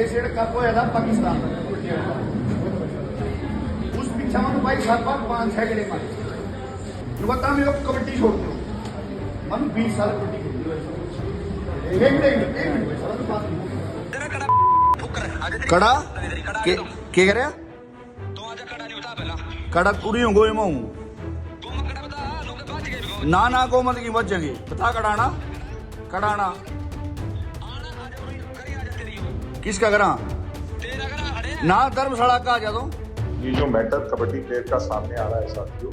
शेर कप होया था पाकिस्तान में उस पीछा में भाई 7-5-6 गेड़े मारे बता मेरे को कबड्डी छोड़ दो मन 20 साल कबड्डी खेली कड़ा के करे कड़ा पूरी होंगे मैं ना को मत की बचेंगे बता कड़ाना किसका करा ना धर्मशाला का आ जा दो। ये जो मैटर कबड्डी प्लेयर का सामने आ रहा है साथियों,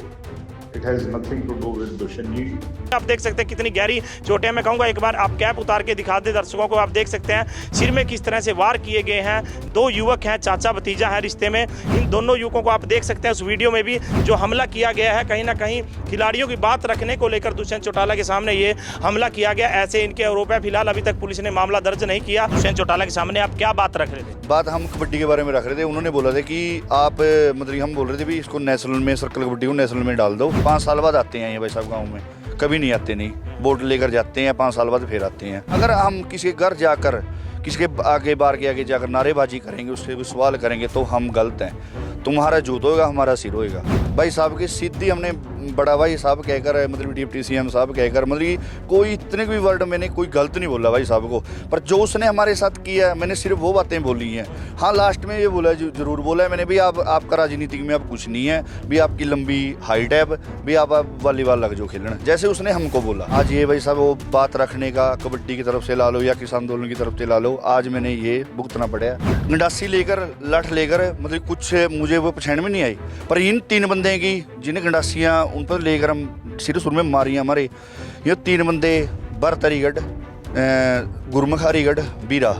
it has nothing to do with Dushyant ji. आप देख सकते हैं कितनी गहरी चोटें। मैं कहूंगा एक बार आप कैप उतार के दिखा दे दर्शकों को। आप देख सकते हैं सिर में किस तरह से वार किए गए हैं। दो युवक हैं, चाचा भतीजा है रिश्ते में। इन दोनों युवकों को आप देख सकते हैं उस वीडियो में भी जो हमला किया गया है। कहीं ना कहीं खिलाड़ियों की बात रखने को लेकर दुष्यंत चौटाला के सामने ये हमला किया गया, ऐसे इनके आरोप है। फिलहाल अभी तक पुलिस ने मामला दर्ज नहीं किया। दुष्यंत चौटाला के सामने आप क्या बात रख रहे थे? बात हम कबड्डी के बारे में रख रहे थे। उन्होंने बोला था कि आप मतलब हम बोल रहे थे भी इसको नेशनल में, सर्कल कबड्डी को नेशनल में डाल दो। 5 साल बाद आते हैं ये भाई साहब गाँव में, कभी नहीं आते, नहीं बोर्ड लेकर जाते हैं, 5 साल बाद फिर आते हैं। अगर हम किसी के घर जाकर किसी के आगे बार के आगे जाकर नारेबाजी करेंगे, उससे सवाल करेंगे तो हम गलत हैं। तुम्हारा जूत होगा, हमारा सिर होएगा। भाई साहब की सीधी हमने बड़ा भाई साहब कहकर मतलब डिप्टी सीएम साहब कहकर मतलब कोई इतने भी वर्ड मैंने कोई गलत नहीं बोला भाई साहब को, पर जो उसने हमारे साथ किया मैंने सिर्फ वो बातें बोली हैं। हाँ लास्ट में ये बोला जरूर बोला है मैंने भी आपका राजनीति में अब कुछ नहीं है, भी आपकी लंबी हाइट है, भी आप वॉलीबॉल लग जाओ खेलना, जैसे उसने हमको बोला। आज ये भाई साहब वो बात रखने का कबड्डी की तरफ से ला लो या किसान आंदोलन की तरफ से ला लो, आज मैंने ये भुगतना पड़ा। गंडासी लेकर लठ लेकर मतलब कुछ मुझे वो पहचान में नहीं आई, पर इन 3 बंदे की जिन्हें गंडासियाँ उन पर लेकर हम सिर सुर में मारी हमारे, ये 3 बंदे भरत हरिगढ़, गुरमुख हरिगढ़, बीरा,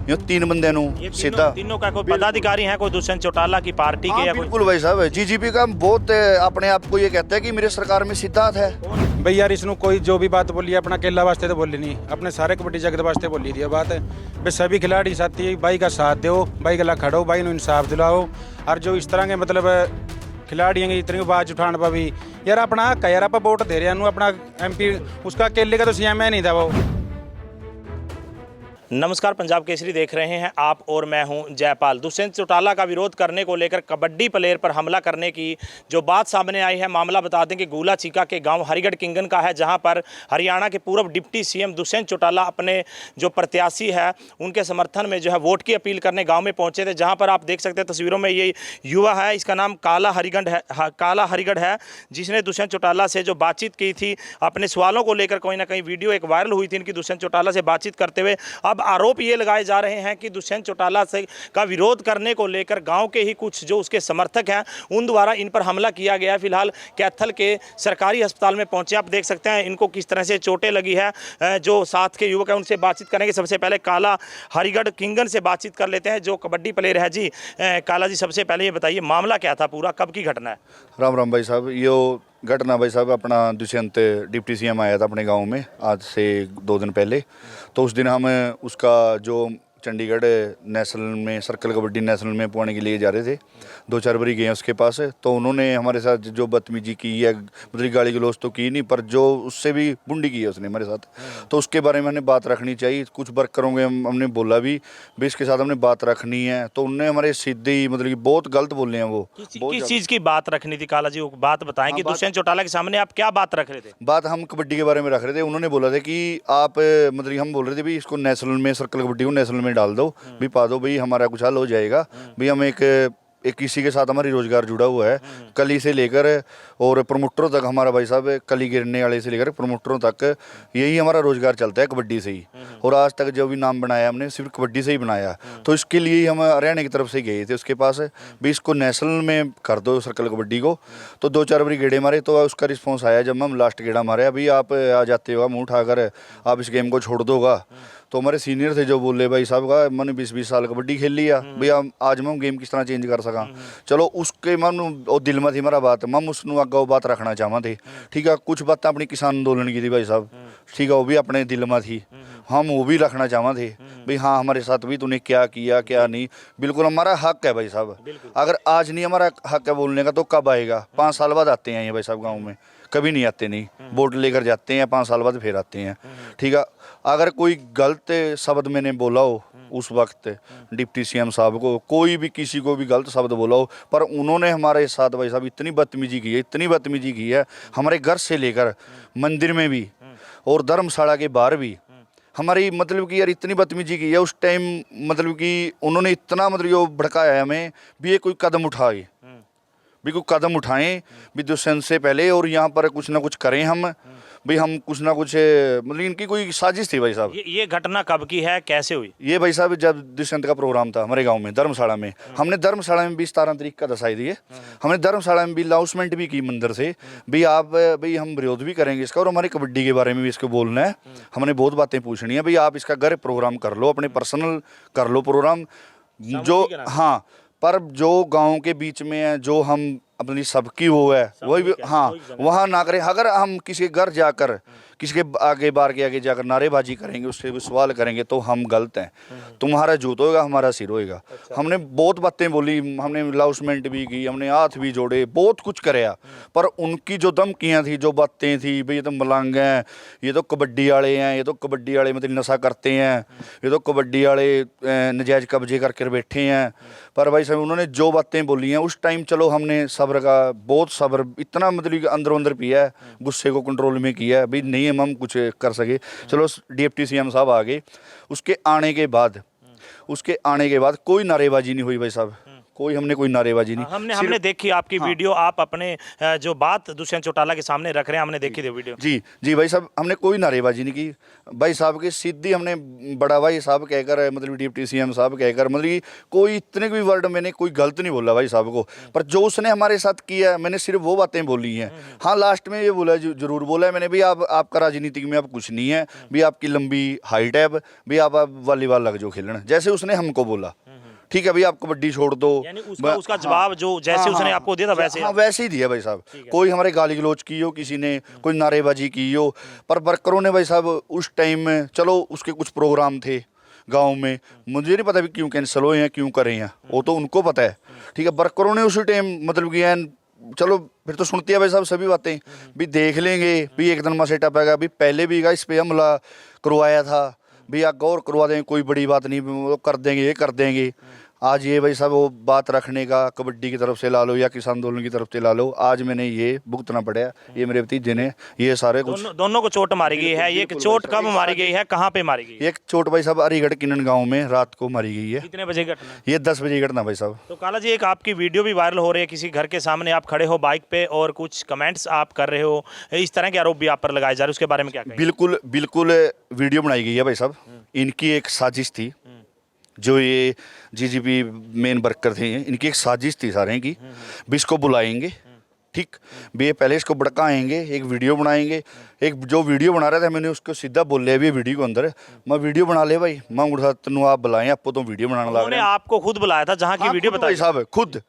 ये 3 बंदे सीधा तीनों का कोई पदाधिकारी है, कोई दुष्यंत चौटाला की पार्टी के या बिल्कुल भाई साहब जीजीपी का बहुत अपने आप को ये कहता है कि मेरे सरकार में सीधा है भाई यार। इसनु कोई जो भी बात बोली अपना केला वास्ते तो बोली नहीं, अपने सारे कबड्डी जगत वास्ते बोली थी बात है। भाई सभी खिलाड़ी साथी भाई का साथ दो, भाई गला खड़ो, भाई इंसाफ दिलाओ। और जो इस तरह के मतलब खिलाड़ियों की इतनी आवाज उठाने पर भी यार अपना हक है यार, आप वोट दे रहे हैं अपना MP उसका केले का तो सीएम है नहीं था वो। नमस्कार, पंजाब केसरी देख रहे हैं आप और मैं हूं जयपाल। दुष्यंत चौटाला का विरोध करने को लेकर कबड्डी प्लेयर पर हमला करने की जो बात सामने आई है, मामला बता दें कि गूला चीका के गांव हरिगढ़ किंगन का है, जहां पर हरियाणा के पूर्व डिप्टी सीएम दुष्यंत चौटाला अपने जो प्रत्याशी है उनके समर्थन में जो है वोट की अपील करने गाँव में पहुँचे थे। जहाँ पर आप देख सकते हैं तस्वीरों में ये युवा है, इसका नाम काला हरिगढ़ है, जिसने दुष्यंत चौटाला से जो बातचीत की थी अपने सवालों को लेकर, कहीं ना कहीं वीडियो एक वायरल हुई थी इनकी दुष्यंत चौटाला से बातचीत करते हुए। अब आरोप ये लगाए जा रहे हैं कि दुष्यंत चौटाला से का विरोध करने को लेकर गांव के ही कुछ जो उसके समर्थक हैं उन द्वारा इन पर हमला किया गया। फिलहाल कैथल के सरकारी अस्पताल में पहुंचे। आप देख सकते हैं इनको किस तरह से चोटें लगी है। जो साथ के युवक हैं उनसे बातचीत करेंगे। सबसे पहले काला हरिगढ़ किंगन से बातचीत कर लेते हैं जो कबड्डी प्लेयर है। जी काला जी, सबसे पहले ये बताइए मामला क्या था पूरा, कब की घटना है? राम राम भाई साहब। यो घटना भाई साहब अपना दुष्यंत डिप्टी सीएम आया था अपने गांव में आज से 2 दिन पहले, तो उस दिन हम उसका जो चंडीगढ़ नेशनल में सर्कल कबड्डी नेशनल में पहुँचने के लिए जा रहे थे। 2-4 बारी गए उसके पास, तो उन्होंने हमारे साथ जो बदतमीजी की है, मतलब गाली गलौज तो की नहीं, पर जो उससे भी बुंडी की है उसने हमारे साथ, तो उसके बारे में हमने बात रखनी चाहिए। कुछ वर्करों के हमने बोला भी इसके साथ हमने बात रखनी है, तो उनने हमारे सीधे मतलब कि बहुत गलत बोले हैं। वो किस चीज़ की बात रखनी थी काला जी, वो बात बताएं कि दुष्यंत चौटाला के सामने आप क्या बात रख रहे थे? बात हम कबड्डी के बारे में रख रहे थे। उन्होंने बोला था कि आप मतलब हम बोल रहे थे भी इसको नेशनल में, सर्कल कबड्डी को नेशनल में डाल दो, भी पा दो, भाई हमारा कुछ हल हो जाएगा। भी हम एक किसी के साथ हमारी रोजगार जुड़ा हुआ है, कली से लेकर और प्रमोटरों तक हमारा भाई साहब, कली गिरने वाले से लेकर प्रमोटरों तक यही हमारा रोजगार चलता है कबड्डी से ही। और आज तक जो भी नाम बनाया हमने सिर्फ कबड्डी से ही बनाया, तो इसके लिए ही हम हरियाणा की तरफ से गए थे उसके पास भी इसको नेशनल में कर दो सर्कल कबड्डी को। तो 2-4 बारी गेड़े मारे तो उसका रिस्पॉन्स आया। जब हम लास्ट गेड़ा मारे अभी आप आ जाते हो, मुँह उठाकर आप इस गेम को छोड़ दोगा, तो हमारे सीनियर थे जो बोले भाई साहब का मैंने 20-20 साल कबड्डी खेल लिया भैया, आज मैं गेम किस तरह चेंज कर सका। चलो उसके मन और दिल में थी हमारा बात, मम उसनू आगे वो बात रखना चाहवा थे। ठीक है, कुछ बातें अपनी किसान आंदोलन की थी भाई साहब, ठीक है, वो भी अपने दिल में थी, हम वो भी रखना चाहवा थे भाई हाँ हमारे साथ भी तूने क्या किया क्या नहीं। बिल्कुल हमारा हक है भाई साहब, अगर आज नहीं हमारा हक है बोलने का तो कब आएगा? 5 साल बाद आते हैं ये भाई साहब गाँव में, कभी नहीं आते नहीं, वोट लेकर जाते हैं, 5 साल बाद फिर आते हैं। ठीक है, अगर कोई गलत शब्द मैंने बोला हो उस वक्त डिप्टी सीएम साहब को, कोई भी किसी को भी गलत शब्द बोला हो, पर उन्होंने हमारे साथ भाई साहब इतनी बदतमीजी की है, इतनी बदतमीजी की है, हमारे घर से लेकर मंदिर में भी और धर्मशाला के बाहर भी हमारी मतलब कि यार इतनी बदतमीजी की है। उस टाइम मतलब कि उन्होंने इतना मतलब यो भड़काया हमें भी ये कोई कदम उठाए, भी कोई कदम उठाएं भी दुष्यंत से पहले, और यहाँ पर कुछ ना कुछ करें हम भाई, हम कुछ ना कुछ मतलब इनकी कोई साजिश थी भाई साहब। ये घटना कब की है, कैसे हुई? ये भाई साहब जब दुष्यंत का प्रोग्राम था हमारे गांव में धर्मशाला में, हमने धर्मशाला में भी 17 तारीख का दसाई दिए, हमने धर्मशाला में भी अनाउंसमेंट भी की मंदिर से भी आप भाई हम विरोध भी करेंगे इसका, और हमारी कबड्डी के बारे में भी इसको बोलना है, हमने बहुत बातें पूछनी है भाई, आप इसका घर प्रोग्राम कर लो, अपने पर्सनल कर लो प्रोग्राम जो, हाँ, पर जो गाँव के बीच में है, जो हम अपनी सबकी वो है वही, हाँ, वहाँ ना करें। अगर हम किसी के घर जाकर किसी के आगे बार के आगे जाकर नारेबाजी करेंगे, उससे भी सवाल करेंगे तो हम गलत हैं, तुम्हारा जूत होएगा हमारा सिर होएगा। हमने बहुत बातें बोली, हमने अनाउंसमेंट भी की, हमने हाथ भी जोड़े, बहुत कुछ कराया, पर उनकी जो धमकियाँ थी, जो बातें थी भाई ये तो मलंग हैं, ये तो कबड्डी वाले हैं, ये तो कबड्डी वाले मतलब नशा करते हैं, ये तो कबड्डी वाले नजायज़ कब्जे करके बैठे हैं, पर भाई साहब उन्होंने जो बातें बोली हैं उस टाइम, चलो हमने सब्र का बहुत सब्र इतना मतलब अंदर अंदर पिया है, गुस्से को कंट्रोल में किया है भाई, नहीं हम कुछ कर सके। चलो डिप्टी सीएम साहब आ गए, उसके आने के बाद कोई नारेबाजी नहीं हुई भाई साहब, कोई हमने कोई नारेबाजी नहीं। हमने देखी आपकी वीडियो, आप अपने जो बात दुष्यंत चौटाला के सामने रख रहे हैं, हमने देखी थी वीडियो। जी भाई साहब, हमने कोई नारेबाजी नहीं की भाई साहब की, सीधी हमने बड़ा भाई साहब कहकर मतलब डिप्टी सीएम साहब कहकर मतलब कोई इतने भी वर्ड मैंने कोई गलत नहीं बोला भाई साहब को, पर जो उसने हमारे साथ किया मैंने सिर्फ वो बातें बोली हैं। हाँ, लास्ट में ये बोला, जरूर बोला है मैंने भी, आपका राजनीतिक में अब कुछ नहीं है भी, आपकी लंबी हाइट है भी, आप वॉलीबॉल लग जाओ खेलना, जैसे उसने हमको बोला। ठीक है भाई, आप कबड्डी छोड़ दो, यानी उसका जवाब जो जैसे उसने आपको दिया था वैसे, हाँ वैसे ही दिया भाई साहब। कोई हमारे गाली गलौज की हो, किसी ने कोई नारेबाजी की हो, पर वर्करों ने भाई साहब उस टाइम में, चलो उसके कुछ प्रोग्राम थे गांव में, मुझे नहीं पता भी क्यों कैंसिल हुए हैं, क्यों करे हैं, वो तो उनको पता है। ठीक है, वर्करों ने उसी टाइम मतलब कि चलो फिर तो सुनती है भाई साहब सभी बातें भी, देख लेंगे भी एक दिन मसे टपेगा भी, पहले भी इस पे हमला करवाया था भी, आप गौर करवा देंगे, कोई बड़ी बात नहीं, वो कर देंगे, ये कर देंगे। आज ये भाई साहब वो बात रखने का, कबड्डी की तरफ से ला लो या किसान आंदोलन की तरफ से ला लो, आज मैंने ये भुगतना पड़ा, ये मेरे भतीजे ने ये सारे कुछ दोनों को चोट मारी गई है। ये चोट कब मारी गई है, कहाँ पे मारी गई? एक चोट भाई साहब हरिगढ़ किन्नन गांव में रात को मारी गई है। कितने बजे घटना? ये 10 बजे घटना भाई साहब। तो काला जी, एक आपकी वीडियो भी वायरल हो रही है, किसी घर के सामने आप खड़े हो बाइक पे और कुछ कमेंट्स आप कर रहे हो, इस तरह के आरोप भी आप पर लगाए जा रहे हैं, उसके बारे में क्या कहेंगे? बिल्कुल वीडियो बनाई गई है भाई साहब, इनकी एक साजिश थी, जो ये जीजीपी मेन वर्कर थे, इनकी एक साजिश थी सारे की भी, इसको बुलाएंगे, ठीक भी, ये पहले इसको भड़काएंगे, एक वीडियो बनाएंगे। एक जो वीडियो बना रहा था मैंने उसको सीधा बोल लिया भी वीडियो के अंदर मैं वीडियो बना ले भाई, मैं उठा तेन आप बुलाएं, आपको तो वीडियो बनाने लगा रहे हैं। आपको खुद बुलाया था जहाँ की वीडियो बताई साहब, खुद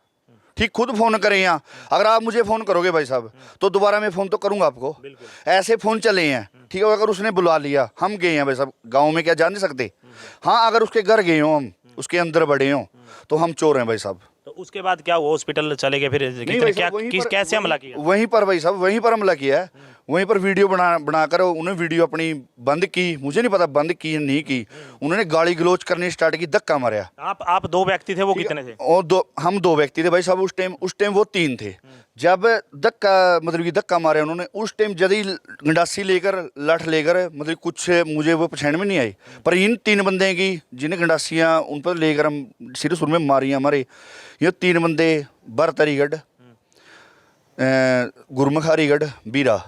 ठीक, खुद फोन करें यहाँ। अगर आप मुझे फ़ोन करोगे भाई साहब तो दोबारा मैं फ़ोन तो करूँगा आपको, ऐसे फ़ोन चले हैं। ठीक है, अगर उसने बुला लिया, हम गए हैं भाई साहब गाँव में, क्या जान नहीं सकते। हाँ, अगर उसके घर गए हों, हम उसके अंदर बढ़े हों, तो हम चोर हैं भाई साहब। तो उसके बाद क्या हुआ, हॉस्पिटल चले गए फिर? कैसे हमला किया? वहीं पर भाई साहब, वहीं पर हमला किया है, वहीं पर वीडियो बनाकर उन्होंने वीडियो अपनी बंद की, मुझे नहीं पता बंद की नहीं की, उन्होंने गाली गलौज करनी स्टार्ट की, धक्का मारा। आप 2 व्यक्ति थे, वो कितने थे? और हम 2 व्यक्ति थे भाई साहब उस टाइम वो 3 थे। जब धक्का मतलब कि धक्का मारे उन्होंने, उस टाइम जदी गंडासी लेकर लठ लेकर मतलब कुछ मुझे वो पहचान में नहीं आई, पर इन 3 बंदे की जिन्हें गंडासियाँ उन पर लेकर हम सिर सुर में मारी हमारे, ये 3 बंदे भरत हरिगढ़, गुरमुख हरिगढ़, बीरा,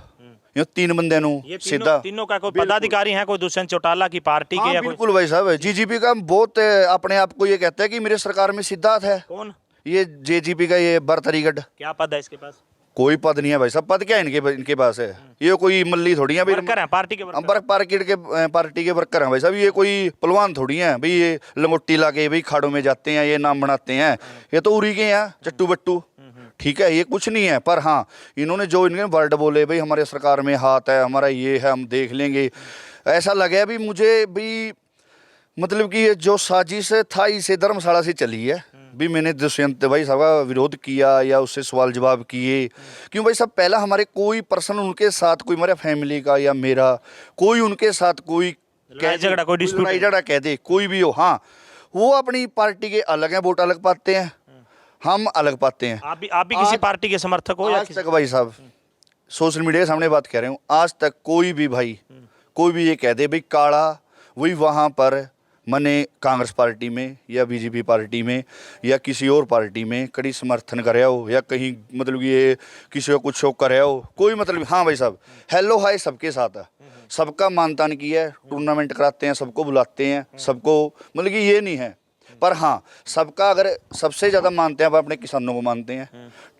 ये 3 बंदे सीधा। तीनों का कोई पदाधिकारी है, कोई दुष्यंत चौटाला की पार्टी के? बिल्कुल भाई साहब, जीजीपी का बहुत अपने आप को ये कहता है कि मेरे सरकार में सीधा हाथ है। कौन? ये जेजीपी का ये भरत हरिगढ़। क्या पद है इसके पास? कोई पद नहीं है भाई साहब, पद क्या है इनके पास है, ये कोई मल्ली थोड़ी है भाई, वर्कर हैं, पार्टी के पार्टी के वर्कर हैं भाई साहब, ये कोई पहलवान थोड़ी हैं भाई, ये लंगोटी लाके भाई खाड़ों में जाते हैं, ये नाम बनाते हैं, ये तो उरी के हैं चट्टू बट्टू। ठीक है, ये कुछ नहीं है, पर हाँ इन्होंने जो इनके वर्ड बोले भाई हमारे सरकार में हाथ है, हमारा ये है, हम देख लेंगे, ऐसा लगा भी मुझे भी मतलब कि ये जो साजिश था इसे धर्मशाला से चली है, भी मैंने दुष्यंत भाई साहब का विरोध किया या उससे सवाल जवाब किए। क्यों भाई साहब, पहला हमारे कोई पर्सन उनके साथ, कोई हमारे फैमिली का या मेरा कोई उनके साथ कोई लड़ाई झगड़ा, कोई dispute लड़ाई झगड़ा कह दे, कोई भी हो, हाँ वो अपनी पार्टी के अलग हैं, वोट अलग पाते हैं, हम अलग पाते हैं। आप भी किसी पार्टी के समर्थक हो या आज तक भाई साहब सोशल मीडिया के सामने बात कह रहे हूँ, आज तक कोई भी भाई कोई भी ये कह दे भाई काला वही वहाँ पर मैंने कांग्रेस पार्टी में या बीजेपी पार्टी में या किसी और पार्टी में कड़ी समर्थन करे हो या कहीं मतलब ये किसी को कुछ शो करे हो, कोई मतलब, हाँ भाई साहब हेलो हाय सबके साथ है, सबका मानतान किया है, टूर्नामेंट कराते हैं, सबको बुलाते हैं, सबको मतलब कि ये नहीं है। पर हाँ सबका अगर सबसे ज़्यादा मानते हैं, आप अपने किसानों को मानते हैं,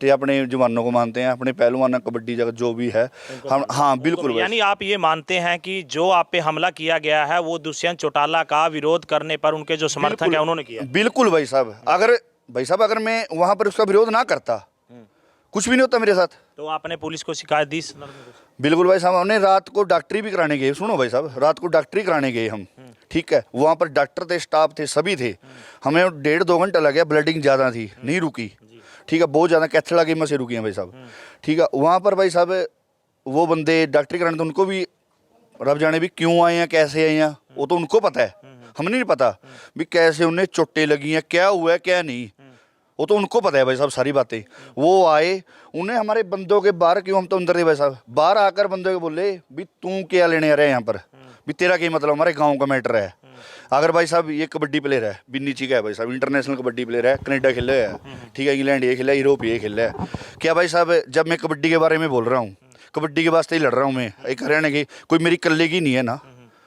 तो अपने जवानों को मानते हैं, अपने पहलवान कबड्डी जगत जो भी है हम, हाँ बिल्कुल भाई। यानी आप ये मानते हैं कि जो आप पे हमला किया गया है वो दुष्यंत चौटाला का विरोध करने पर उनके जो समर्थक है उन्होंने किया? बिल्कुल भाई साहब, अगर मैं वहाँ पर उसका विरोध ना करता कुछ भी नहीं होता मेरे साथ। तो आपने पुलिस को शिकायत दी? बिल्कुल भाई साहब, हमने रात को डॉक्टरी भी कराने गए, सुनो भाई साहब, रात को डॉक्टरी कराने गए हम, ठीक है, वहाँ पर डॉक्टर थे, स्टाफ थे, सभी थे, हमें 1.5-2 घंटा लग गया, ब्लडिंग ज़्यादा थी, नहीं रुकी, ठीक है, बहुत ज़्यादा कैथेड्रा की में से रुकी हैं भाई साहब, ठीक है। वहाँ पर भाई साहब वो बंदे डॉक्टरी कराने, तो उनको भी रब जाने भी क्यों आए हैं, कैसे आए हैं, वो तो उनको पता है, हमें नहीं पता भी कैसे उन्हें चोटें लगी हैं, क्या हुआ है क्या नहीं, वो तो उनको पता है भाई साहब सारी बातें। वो आए, उन्हें हमारे बंदों के बाहर, क्यों हम तो अंदर थे भाई साहब, बाहर आकर बंदों के बोले भी तू क्या लेने आ रहा है यहाँ पर, भी तेरा क्या मतलब, हमारे गांव का मैटर है। अगर भाई साहब ये कबड्डी प्लेयर है, बिन्नी ची का है भाई साहब, इंटरनेशनल कबड्डी प्लेयर है, कनाडा खेला है, ठीक है, इंग्लैंड ये खेला है, यूरोप ये खेला है, क्या भाई साहब जब मैं कबड्डी के बारे में बोल रहा हूँ, कबड्डी के वास्ते ही लड़ रहा हूँ मैं, एक हरियाणा की, कोई मेरी कल्ले की नहीं है ना,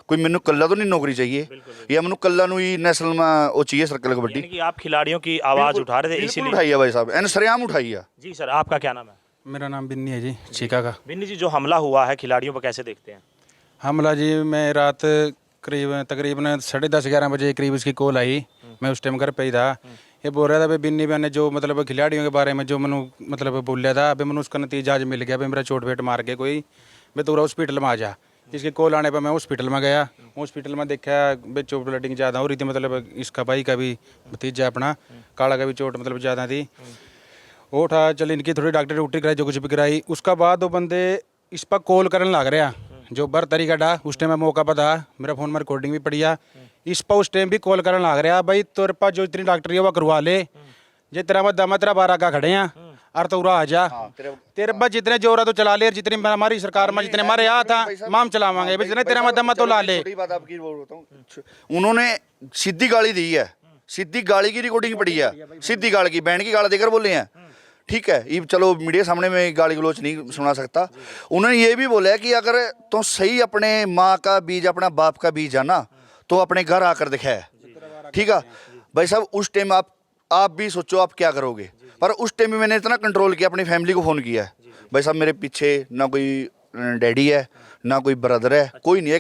कोई मैंने कल्ला तो नहीं नौकरी चाहिए, या मैंने कल्ला नु ही नेशनल में वो चाहिए सर्कल कबड्डी। यानी कि आप खिलाड़ियों की आवाज उठा रहे थे इसीलिए? उठाई है भाई साहब, एन सरेआम उठाई है। जी सर, आपका क्या नाम है? मेरा नाम बिन्नी है जी, चीका का। बिन्नी जी, जो हमला हुआ है खिलाड़ियों पर कैसे देखते हैं? हमला जी, मैं रात तकरीबन 10:30-11 बजे करीब इसकी कॉल आई, मैं उस टाइम घर पे ही था। ये बोल रहा था भाई बिन्नी बहन ने जो मतलब खिलाड़ियों के बारे में जो मैंने मतलब बोल था, अभी मैंने उसका नतीजा आज मिल गया, भाई मेरा चोट वेट मार के कोई, भाई तू हॉस्पिटल में आ जा। इसकी कॉल आने पर मैं हॉस्पिटल में गया, हॉस्पिटल में देखा भाई चोट ब्लडिंग ज़्यादा हो रही थी, मतलब इसका भाई का भी भतीजा अपना काला का भी चोट मतलब ज़्यादा थी। वो उठा चल इनकी थोड़ी डॉक्टरी कराई, जो कुछ भी कराई, उसका बाद वो बंदे इस पर कॉल करने लग रहा, जो बर तरीका डा उस टाइम मैं मौका पर था, मेरा फ़ोन में रिकॉर्डिंग भी पड़ी है, इस पर उस टाइम भी कॉल करने लग रहा, भाई तेरे पास जो इतनी डॉक्टरी है वो करवा ले, जे तेरा मत दम तेरा 12 का खड़े हैं और तो उरा आ जा, तेरे पास जितने जोर है तो चला ले, जितनी हमारी सरकार में जितने हमारे यहाँ था माम चलावांगे, जितने तेरा मत दम तो ला ले। बात आपकी बोलता हूँ, उन्होंने सीधी गाली दी है, सीधी गाली की रिकॉर्डिंग पड़ी है, सीधी गाली की, बैंड की गाली देकर बोले हैं, ठीक है, ये चलो मीडिया सामने में गाली गलोच नहीं सुना सकता। उन्होंने ये भी बोला है कि अगर तो सही अपने माँ का बीज, अपना बाप का बीज है ना, तो अपने घर आकर दिखाए, ठीक है भाई साहब। उस टाइम आप भी सोचो आप क्या करोगे, पर उस टाइम में मैंने इतना कंट्रोल किया, अपनी फैमिली को फ़ोन किया है, भाई साहब मेरे पीछे ना कोई डैडी है ना कोई ब्रदर है, कोई नहीं,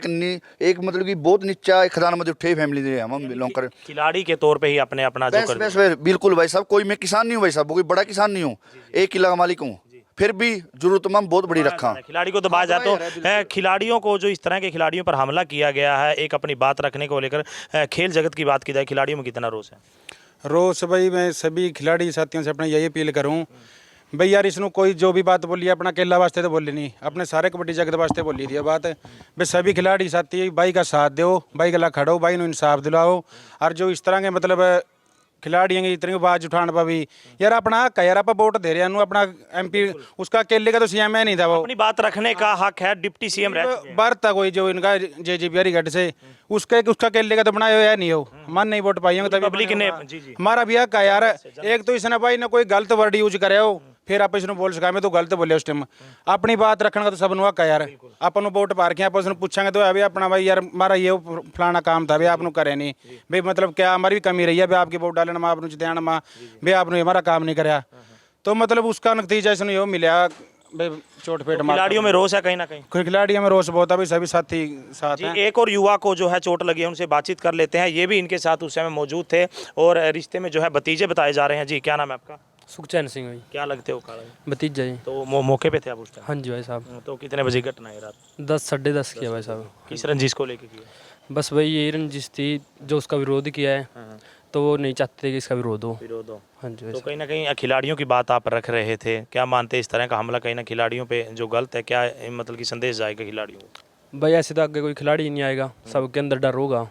एक मतलब कि बहुत नीचा खदान में उठे फैमिली से हम बिलोंग कर, खिलाड़ी के तौर पे ही अपने अपना जो बस बिल्कुल भाई साहब, कोई मैं किसान नहीं हूँ भाई साहब, कोई बड़ा किसान नहीं हूँ, 1 किला का मालिक हूँ, फिर भी जरूरतमंद बहुत बड़ी रखा। खिलाड़ी को दबाया जाए तो खिलाड़ियों को, जो इस तरह के खिलाड़ियों पर हमला किया गया है, एक अपनी बात रखने को लेकर खेल जगत की बात की जाए, खिलाड़ियों में कितना रोष है? रोज भाई मैं सभी खिलाड़ी साथियों से अपना यही अपील करूं भाई यार, इसनु कोई जो भी बात बोली अपना केला वास्ते तो बोली नहीं, अपने सारे कबड्डी जगत वास्ते बोली थी बात। भाई सभी खिलाड़ी साथी भाई का साथ दो, भाई गला खड़ो, भाई नु इंसाफ दिलाओ, और जो इस तरह के मतलब खिलाड़ी हैं इतनी आवाज उठाने पर भी यार अपना हक है, यार आप वोट दे रहे हैं अपना MP, उसका अकेले का तो CM नहीं था, वो अपनी बात रखने का हक है, डिप्टी CM रह चुके हैं। बार था कोई जो इनका JJP हरिगढ़ से, उसका अकेले का तो बनाया हुआ नहीं हो, मन नहीं वोट पाई होंगे तभी पब्लिक ने हमारा भी हक है यार। एक तो इसने भाई ना कोई गलत वर्ड यूज करे हो, फिर आप इसने बोल सका मैं तो गलत बोले उस टाइम, अपनी बात रखने का तो सब हक है यार। अपन वोट पा रखे, आप उसने पूछेंगे तो अभी अपना भाई यार हमारा ये फलाना काम था, भाई आपने करे नहीं, भाई मतलब क्या हमारी भी कमी रही है, भाई आपकी वोट डालने में आपने ध्यान में, भाई आपने हमारा काम नहीं कराया, तो मतलब उसका नतीजा इसने यो मिला, चोट पेट मार। खिलाड़ियों में रोष है कहीं ना कहीं, खिलाड़ियों में रोष बहुत है, सभी साथी साथ हैं। एक और युवा को जो है चोट लगी है, उनसे बातचीत कर लेते हैं, ये भी इनके साथ उस समय मौजूद थे और रिश्ते में जो है भतीजे बताए जा रहे हैं। जी क्या नाम है आपका? सुखचैन सिंह भाई। क्या लगते हो? काला भतीजा जी। तो मौके पे थे आप उस टाइम? हाँ जी भाई साहब। तो कितने बजे घटना है? रात 10 साढ़े 10 किया भाई साहब। किस रंजिश को लेके किया? बस भाई यही रंजिश थी जो उसका विरोध किया है, तो वो नहीं चाहते थे कि इसका विरोध हो। विरोध हो। हाँ जी तो वैसे। कहीं ना कहीं खिलाड़ियों की बात आप रख रहे थे, क्या मानते हैं इस तरह का हमला कहीं ना खिलाड़ियों पे जो गलत है, क्या मतलब कि संदेश जाएगा खिलाड़ियों को? भाई ऐसे तो आगे कोई खिलाड़ी ही नहीं आएगा, सबके अंदर डर होगा।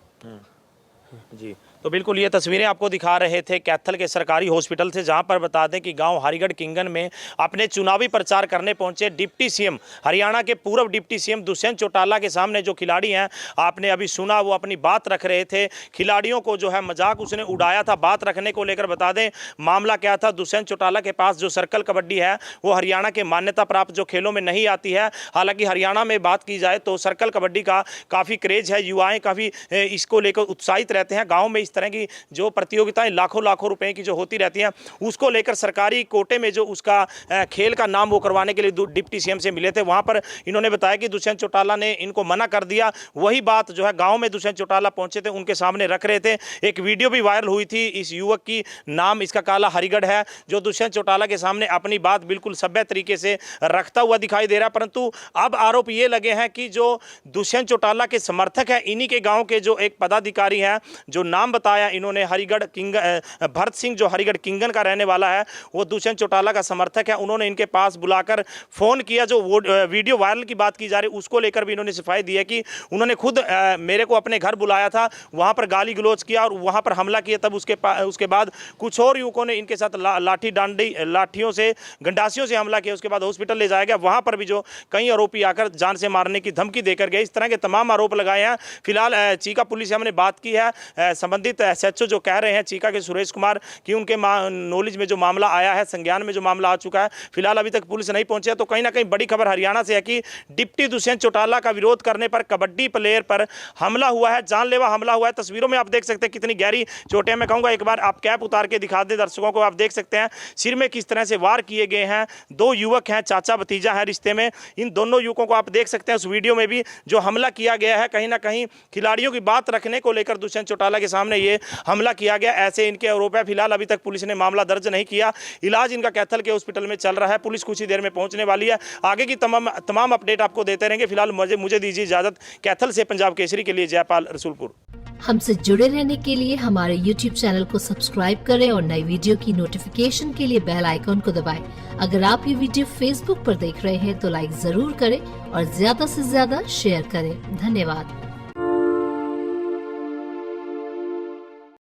जी, तो बिल्कुल ये तस्वीरें आपको दिखा रहे थे कैथल के सरकारी हॉस्पिटल से, जहां पर बता दें कि गांव हरिगढ़ किंगन में अपने चुनावी प्रचार करने पहुंचे डिप्टी सीएम, हरियाणा के पूर्व डिप्टी सीएम दुष्यंत चौटाला के सामने जो खिलाड़ी हैं आपने अभी सुना, वो अपनी बात रख रहे थे। खिलाड़ियों को जो है मजाक उसने उड़ाया था। बात रखने को लेकर बता दें मामला क्या था, दुष्यंत चौटाला के पास जो सर्कल कबड्डी है वो हरियाणा के मान्यता प्राप्त जो खेलों में नहीं आती है। हालांकि हरियाणा में बात की जाए तो सर्कल कबड्डी का काफ़ी क्रेज है, युवाएँ काफ़ी इसको लेकर उत्साहित रहते हैं। गाँव में इस तरह की जो प्रतियोगिताएं लाखों लाखों रुपए की जो होती रहती हैं, उसको लेकर सरकारी कोटे में जो उसका खेल का नाम वो करवाने के लिए डिप्टी सीएम से मिले थे। वहां पर इन्होंने बताया कि दुष्यंत चौटाला ने इनको मना कर दिया। वही बात जो है गांव में दुष्यंत चौटाला पहुंचे थे उनके सामने रख रहे थे। एक वीडियो भी वायरल हुई थी इस युवक की, नाम इसका काला हरिगढ़ है, जो दुष्यंत चौटाला के सामने अपनी बात बिल्कुल सभ्य तरीके से रखता हुआ दिखाई दे रहा है। परंतु अब आरोप ये लगे हैं कि जो दुष्यंत चौटाला के समर्थक है, इन्हीं के गाँव के जो एक पदाधिकारी है, जो नाम बताया इन्होंने हरिगढ़ किंग भरत सिंह, जो हरिगढ़ किंगन का रहने वाला है, वो दुष्यंत चौटाला का समर्थक है। उन्होंने इनके पास बुलाकर फोन किया। जो वो वीडियो वायरल की बात की जा रही उसको लेकर भी इन्होंने सफाई दी है कि उन्होंने खुद मेरे को अपने घर बुलाया था, वहां पर गाली गलौज किया और वहां पर हमला किया। तब उसके बाद कुछ और युवकों ने इनके साथ लाठियों से, गंडासियों से हमला किया। उसके बाद हॉस्पिटल ले जाया गया। वहां पर भी जो कई आरोपी आकर जान से मारने की धमकी देकर गए। इस तरह के तमाम आरोप लगाए हैं। फिलहाल चीका पुलिस से हमने बात की है, संबंधित एसएचओ जो कह रहे हैं चीका के सुरेश कुमार कि उनके नॉलेज में जो मामला आया है, संज्ञान में जो मामला आ चुका है, फिलहाल अभी तक पुलिस नहीं पहुंची है। तो कहीं ना कहीं बड़ी खबर हरियाणा से है कि डिप्टी दुष्यंत चौटाला का विरोध करने पर कबड्डी प्लेयर पर हमला हुआ है, जानलेवा हमला हुआ है। तस्वीरों में आप देख सकते हैं कितनी गहरी चोटें। मैं कहूंगा एक बार आप कैप उतार के दिखा दें दर्शकों को। आप देख सकते हैं सिर में किस तरह से वार किए गए हैं। दो युवक हैं, चाचा भतीजा है रिश्ते में। इन दोनों युवकों को आप देख सकते हैं उस वीडियो में भी जो हमला किया गया है। कहीं ना कहीं खिलाड़ियों की बात रखने को लेकर दुष्यंत चौटाला के सामने ये हमला किया गया, ऐसे इनके आरोप है। फिलहाल अभी तक पुलिस ने मामला दर्ज नहीं किया। इलाज इनका कैथल के हॉस्पिटल में चल रहा है। पुलिस कुछ ही देर में पहुंचने वाली है। आगे की तमाम अपडेट आपको देते रहेंगे। फिलहाल मुझे दीजिए इजाजत। कैथल से पंजाब केसरी के लिए जयपाल, रसूलपुर। हमसे जुड़े रहने के लिए हमारे YouTube चैनल को सब्सक्राइब करें और नई वीडियो की नोटिफिकेशन के लिए बेल आइकॉन को दबाएं। अगर आप ये वीडियो Facebook पर देख रहे हैं तो लाइक जरूर करें और ज्यादा से ज्यादा शेयर करें। धन्यवाद।